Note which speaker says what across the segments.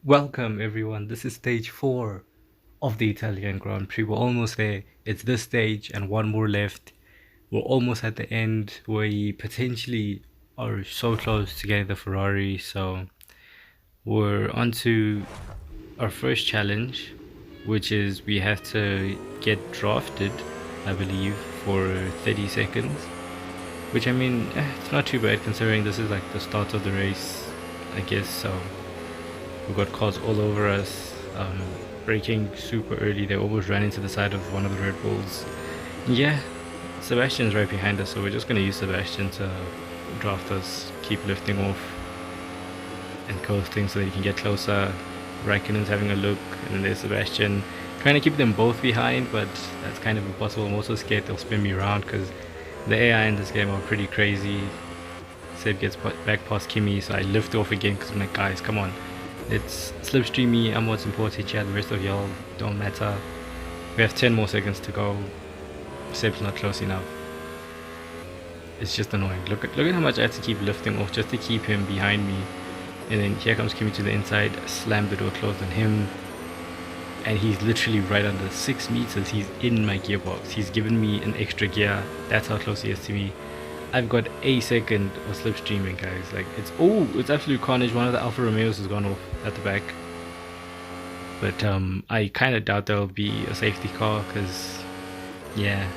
Speaker 1: Welcome everyone, this is stage 4 of the Italian Grand Prix. We're almost there. It's this stage and one more left. We're almost at the end. We potentially are so close to getting the Ferrari. So we're on to our first challenge, which is we have to get drafted, I believe, for 30 seconds. Which I mean, it's not too bad considering this is like the start of the race, I guess. So we've got cars all over us, braking super early. They almost ran into the side of one of the Red Bulls. Yeah, Sebastian's right behind us, so we're just going to use Sebastian to draft us, keep lifting off and coasting so that he can get closer. Raikkonen's having a look, and then there's Sebastian. Trying to keep them both behind, but that's kind of impossible. I'm also scared they'll spin me around because the AI in this game are pretty crazy. Seb gets back past Kimi, so I lift off again because I'm like, guys, come on. It's slipstream me, I'm what's important here, the rest of y'all don't matter. We have 10 more seconds to go. Seb's not close enough. It's just annoying. Look at how much I have to keep lifting off just to keep him behind me. And then here comes Kimi to the inside, slam the door closed on him. And he's literally right under 6 meters. He's in my gearbox. He's given me an extra gear. That's how close he is to me. I've got a second of slipstreaming, guys. Like, it's absolute carnage. One of the Alfa Romeos has gone off at the back. But I kind of doubt there'll be a safety car because, yeah,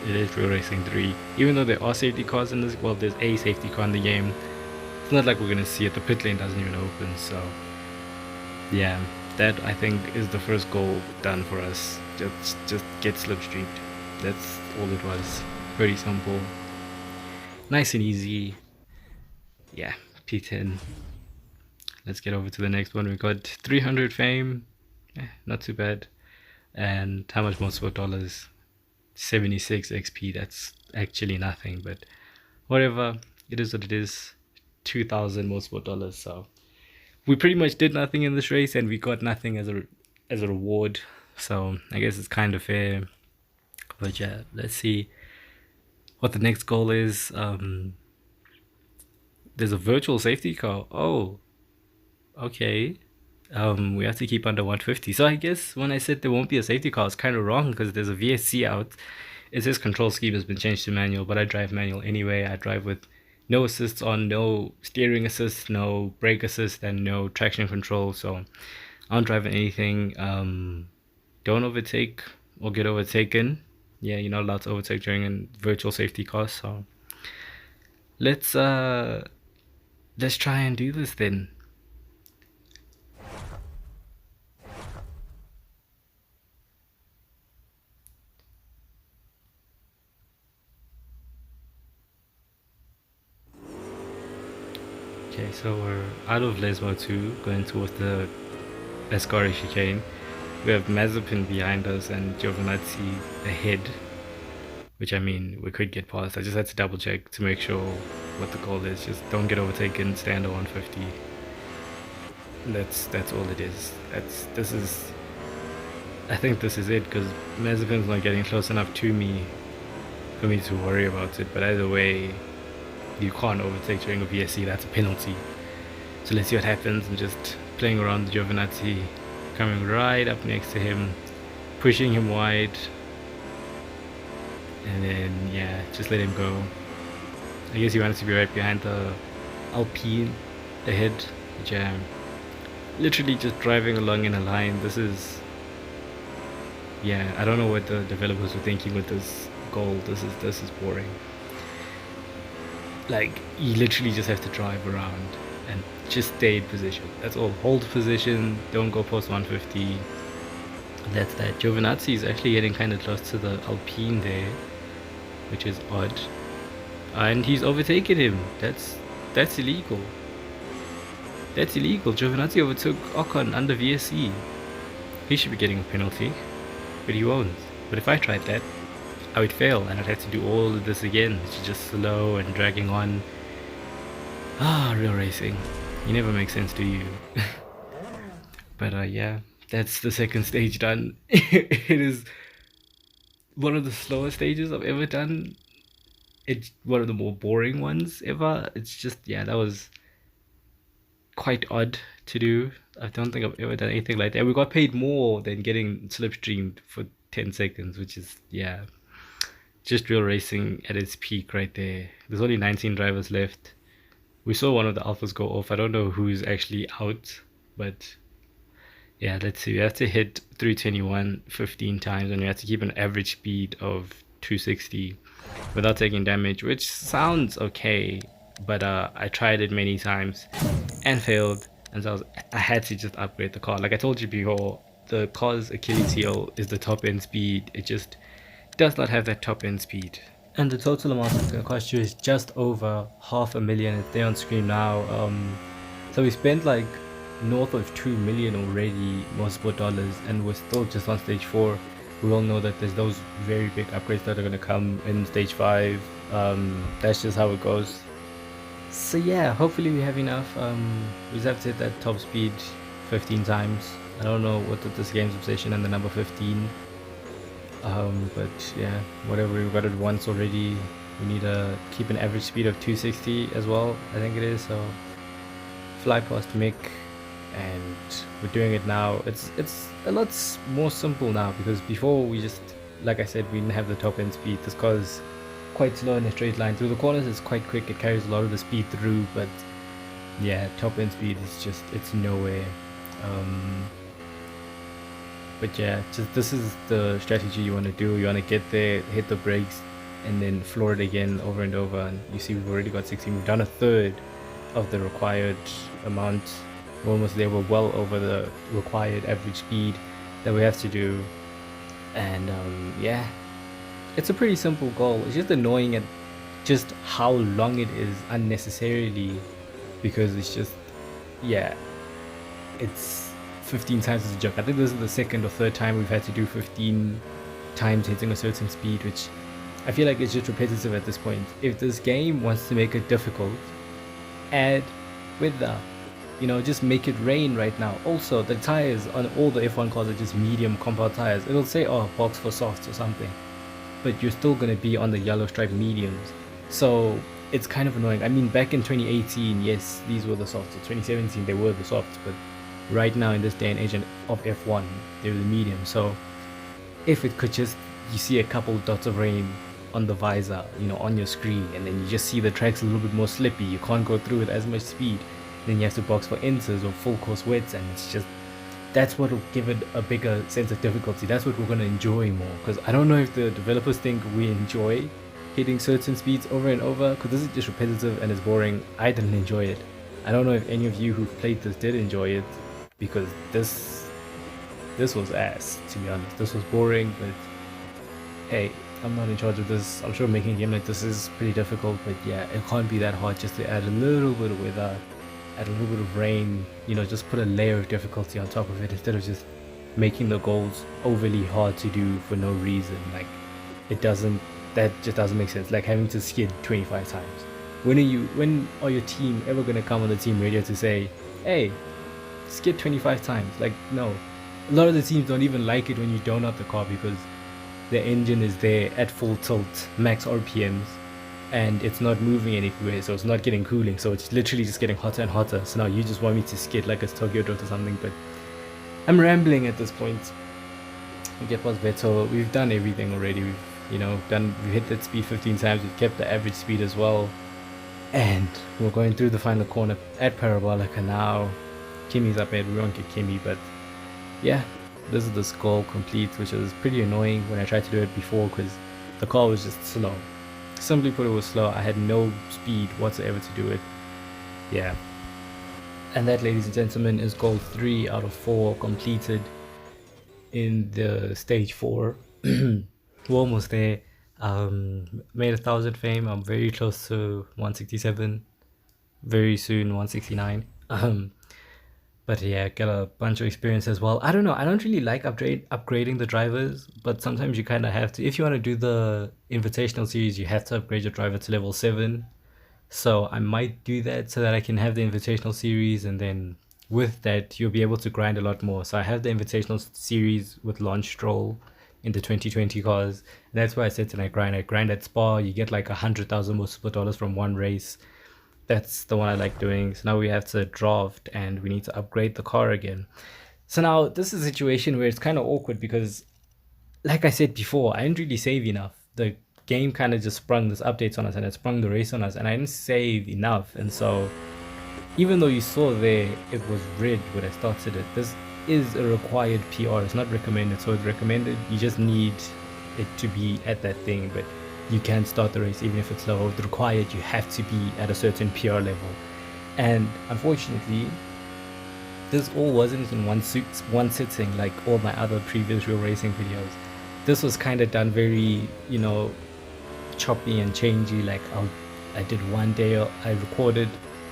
Speaker 1: it is Real Racing 3. Even though there are safety cars in this, well, there's a safety car in the game. It's not like we're going to see it. The pit lane doesn't even open, so yeah, that I think is the first goal done for us. Just get slipstreamed. That's all it was. Pretty simple. Nice and easy. Yeah, P10. Let's get over to the next one. We got 300 fame. Not too bad. And how much Motorsport Dollars? 76 XP. That's actually nothing, but whatever. It is what it is. 2,000 Motorsport Dollars. So we pretty much did nothing in this race, and we got nothing as a reward. So I guess it's kind of fair. But yeah, let's see what the next goal is. There's a virtual safety car. Oh, okay. We have to keep under 150. So I guess when I said there won't be a safety car, it's kind of wrong because there's a VSC out. It says control scheme has been changed to manual, but I drive manual anyway. I drive with no assists on, no steering assist, no brake assist, and no traction control. So I don't drive anything. Don't overtake or get overtaken. Yeah, you're not allowed to overtake during a virtual safety car. So let's try and do this then. Okay, so we're out of Lesmo 2, going towards the Ascari chicane. We have Mazepin behind us and Giovinazzi ahead, which I mean, we could get past. I just had to double check to make sure what the goal is. Just don't get overtaken, stay under 150. That's all it is. I think this is it, because Mazepin's not getting close enough to me for me to worry about it. But either way, you can't overtake during a VSC, that's a penalty. So let's see what happens. I'm just playing around with Giovinazzi, coming right up next to him, pushing him wide, and then yeah, just let him go. I guess he wanted to be right behind the Alpine ahead, which I'm literally just driving along in a line. This is, yeah, I don't know what the developers were thinking with this goal. This is boring. Like, you literally just have to drive around and just stay in position. That's all. Hold position, don't go past 150. That's that. Giovinazzi is actually getting kind of close to the Alpine there, which is odd. And he's overtaken him. That's illegal. That's illegal. Giovinazzi overtook Ocon under VSC. He should be getting a penalty, but he won't. But if I tried that, I would fail and I'd have to do all of this again, which is just slow and dragging on. Real racing. You never make sense, do you? But yeah, that's the second stage done. It is one of the slower stages I've ever done. It's one of the more boring ones ever. It's just, yeah, that was quite odd to do. I don't think I've ever done anything like that. We got paid more than getting slipstreamed for 10 seconds, which is, yeah, just real racing at its peak right there. There's only 19 drivers left. We saw one of the alphas go off. I don't know who's actually out, but yeah, let's see. We have to hit 321 15 times, and we have to keep an average speed of 260 without taking damage, which sounds okay, but I tried it many times and failed, and so I had to just upgrade the car. Like I told you before, the car's Achilles heel is the top end speed. It just does not have that top end speed. And the total amount it's going to cost you is just over 500,000. It's there on screen now. So we spent like north of 2 million already, Motorsport Dollars, and we're still just on stage 4. We all know that there's those very big upgrades that are going to come in stage 5. That's just how it goes. So yeah, hopefully we have enough. We just have to hit that top speed 15 times. I don't know what this game's obsession and the number 15. But yeah, whatever, we've got it once already. We need to keep an average speed of 260 as well, I think it is. So fly past Mick, and we're doing it now. It's a lot more simple now, because before we just, like I said, we didn't have the top end speed. This car is quite slow in a straight line. Through the corners it's quite quick, it carries a lot of the speed through, but yeah, top end speed is just, it's nowhere. But yeah, just this is the strategy you want to do. You want to get there, hit the brakes, and then floor it again over and over. And you see we've already got 16. We've done a third of the required amount. We're almost there. We're well over the required average speed that we have to do. And yeah, it's a pretty simple goal. It's just annoying at just how long it is unnecessarily, because it's just, yeah, it's 15 times is a joke. I think this is the second or third time we've had to do 15 times hitting a certain speed, which I feel like it's just repetitive at this point. If this game wants to make it difficult, add weather, you know, just make it rain right now. Also, the tires on all the F1 cars are just medium compound tires. It'll say, oh, box for softs or something, but you're still going to be on the yellow stripe mediums. So it's kind of annoying. I mean, back in 2018, yes, these were the softs. In 2017, they were the softs, but right now in this day and age of F1, they're the medium. So if it could just, you see a couple dots of rain on the visor, you know, on your screen, and then you just see the track's a little bit more slippy, you can't go through with as much speed, then you have to box for inters or full course wets, and it's just, that's what will give it a bigger sense of difficulty. That's what we're going to enjoy more, because I don't know if the developers think we enjoy hitting certain speeds over and over, because this is just repetitive and it's boring. I didn't enjoy it. I don't know if any of you who've played this did enjoy it, because this was ass, to be honest. This was boring, but hey, I'm not in charge of this. I'm sure making a game like this is pretty difficult, but yeah, it can't be that hard just to add a little bit of weather, add a little bit of rain, you know, just put a layer of difficulty on top of it, instead of just making the goals overly hard to do for no reason. Like, that just doesn't make sense. Like having to skid 25 times. When are your team ever gonna come on the team radio to say, hey, skid 25 times? Like, no. A lot of the teams don't even like it when you donut the car, because the engine is there at full tilt, max RPMs, and it's not moving anywhere, so it's not getting cooling, so it's literally just getting hotter and hotter. So now you just want me to skid like it's Tokyo Drift or something, but I'm rambling at this point. We get past Vettel. We've done everything already. We've hit that speed 15 times. We've kept the average speed as well, and we're going through the final corner at Parabolica now. Kimi's up ahead. We won't get Kimi, but yeah, this is the score complete, which is pretty annoying when I tried to do it before, because the car was just slow. Simply put, it was slow. I had no speed whatsoever to do it. Yeah. And that, ladies and gentlemen, is goal 3 out of 4 completed in the stage 4. We're almost there. Made 1,000 fame. I'm very close to 167. Very soon 169. But yeah, get a bunch of experience as well. I don't know. I don't really like upgrading the drivers, but sometimes you kind of have to. If you want to do the Invitational Series, you have to upgrade your driver to level 7. So I might do that so that I can have the Invitational Series, and then with that, you'll be able to grind a lot more. So I have the Invitational Series with Launch Stroll in the 2020 cars. And that's why I said tonight, I grind at Spa. You get like 100,000 Motorsport Dollars from one race. That's the one I like doing. So now we have to draft and we need to upgrade the car again. So now this is a situation where it's kind of awkward because, like I said before, I didn't really save enough. The game kind of just sprung this updates on us and it sprung the race on us, and I didn't save enough. And so, even though you saw there it was red when I started it, this is a required PR. It's not recommended. So it's recommended. You just need it to be at that thing, but you can start the race even if it's low. It's required. You have to be at a certain PR level, and unfortunately, this all wasn't in one sitting like all my other previous real racing videos. This was kind of done very, choppy and changey. Like I did one day, I recorded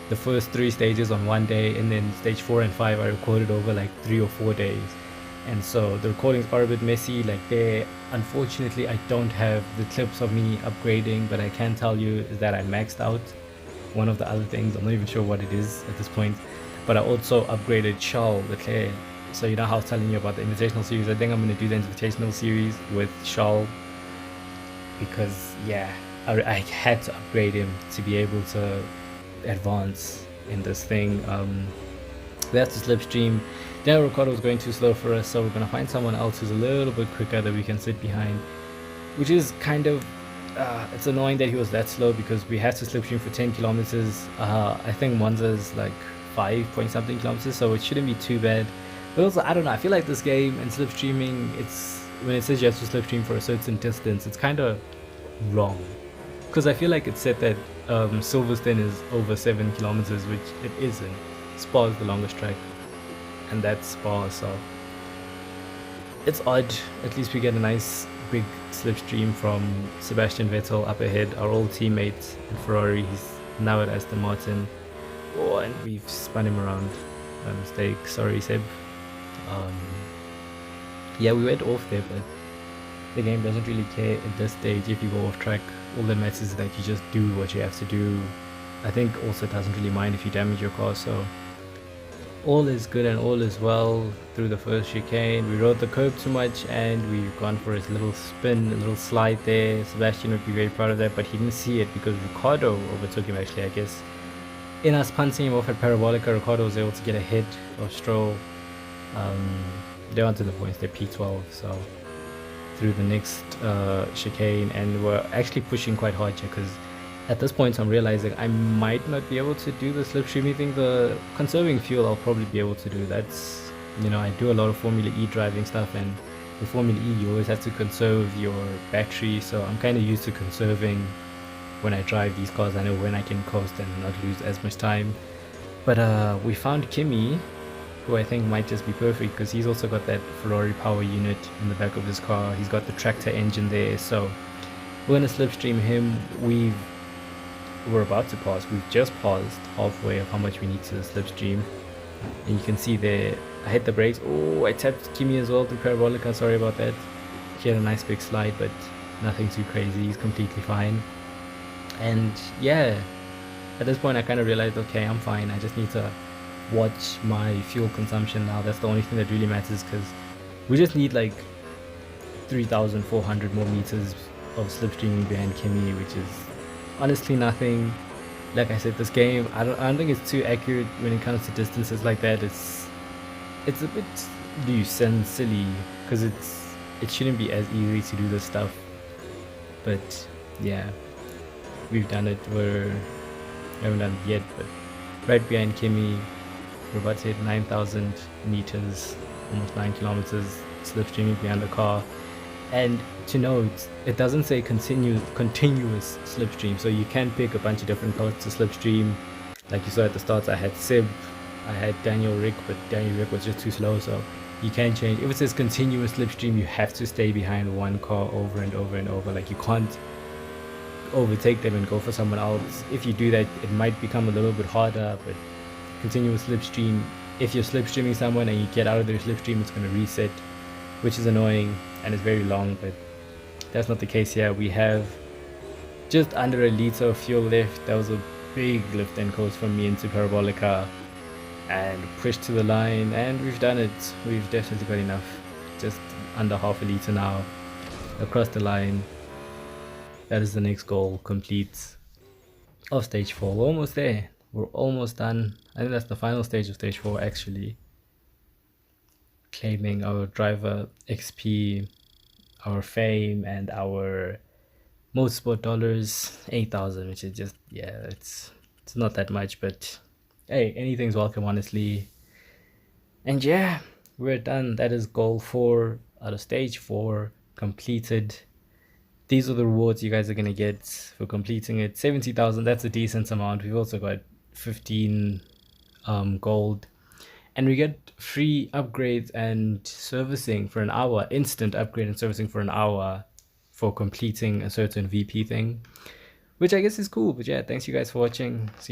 Speaker 1: the first 3 stages on one day, and then stage 4 and 5 I recorded over like 3 or 4 days. And so the recordings are a bit messy. Like there, unfortunately, I don't have the clips of me upgrading, but I can tell you is that I maxed out one of the other things. I'm not even sure what it is at this point, but I also upgraded Yall, the Claire. So you know how I was telling you about the Invitational Series? I think I'm going to do the Invitational Series with Yall because, yeah, I had to upgrade him to be able to advance in this thing. That's the slipstream. Daniel Ricciardo was going too slow for us, so we're going to find someone else who's a little bit quicker that we can sit behind, which is kind of it's annoying that he was that slow because we had to slipstream for 10 kilometers. I think Monza's like 5 point something kilometers, so it shouldn't be too bad. But also, I don't know, I feel like this game and slipstreaming, it's when it says you have to slipstream for a certain distance, it's kind of wrong, because I feel like it said that Silverstone is over 7 kilometers, which it isn't. Spa is the longest track, and that's Spa, so it's odd. At least we get a nice big slipstream from Sebastian Vettel up ahead, our old teammate in Ferrari. He's now at Aston Martin. Oh, and we've spun him around. My mistake. Sorry, Seb. Yeah, we went off there, but the game doesn't really care at this stage if you go off track. All that matters is that you just do what you have to do. I think also it doesn't really mind if you damage your car, so all is good and all is well through the first chicane. We rode the curb too much and we've gone for his little spin, a little slide there. Sebastian would be very proud of that, but he didn't see it because Ricciardo overtook him actually, I guess. In us punting him off at Parabolica, Ricciardo was able to get ahead of Stroll. They're onto the points, they're P12, so through the next chicane, and we're actually pushing quite hard here because at this point I'm realizing I might not be able to do the slipstreaming thing. The conserving fuel I'll probably be able to do. That's, I do a lot of Formula E driving stuff, and with Formula E you always have to conserve your battery, so I'm kind of used to conserving when I drive these cars. I know when I can coast and not lose as much time. But we found Kimi, who I think might just be perfect because he's also got that Ferrari power unit in the back of his car. He's got the tractor engine there, so we're going to slipstream him. We're about to pass. We've just passed halfway of how much we need to slipstream, and you can see there I hit the brakes. Oh, I tapped Kimi as well through Parabolica. Sorry about that. He had a nice big slide, but nothing too crazy. He's completely fine. And yeah, at this point I kind of realized, okay, I'm fine. I just need to watch my fuel consumption now. That's the only thing that really matters, because we just need like 3,400 more meters of slipstreaming behind Kimi, which is honestly nothing. Like I said, this game, I don't think it's too accurate when it comes to distances like that. It's a bit loose and silly because it shouldn't be as easy to do this stuff. But yeah, we've done it. We haven't done it yet, but right behind Kimi, we're about to hit 9,000 meters, almost 9 kilometers slipstreaming behind the car. And to note, it doesn't say continuous slipstream, so you can pick a bunch of different cars to slipstream. Like you saw at the start, I had Seb, I had Daniel Rick, but Daniel Rick was just too slow, so you can change. If it says continuous slipstream, you have to stay behind one car over and over and over. Like, you can't overtake them and go for someone else. If you do that, it might become a little bit harder. But continuous slipstream, if you're slipstreaming someone and you get out of their slipstream, it's going to reset, which is annoying and it's very long. But that's not the case here. We have just under a liter of fuel left. That was a big lift and coast from me into Parabolica, and pushed to the line, and we've done it. We've definitely got enough. Just under half a liter now across the line. That is the next goal complete. of stage 4. We're almost there. We're almost done. I think that's the final stage of stage 4, actually. Claiming our driver XP, our fame, and our Motorsport Dollars 8,000, which is just, yeah, it's not that much, but hey, anything's welcome, honestly. And yeah, we're done. That is goal 4 out of stage 4 completed. These are the rewards you guys are gonna get for completing it. 70,000, that's a decent amount. We've also got 15 gold, and we get free upgrades and servicing for an hour, instant upgrade and servicing for an hour for completing a certain VP thing, which I guess is cool. But yeah, thanks you guys for watching. See you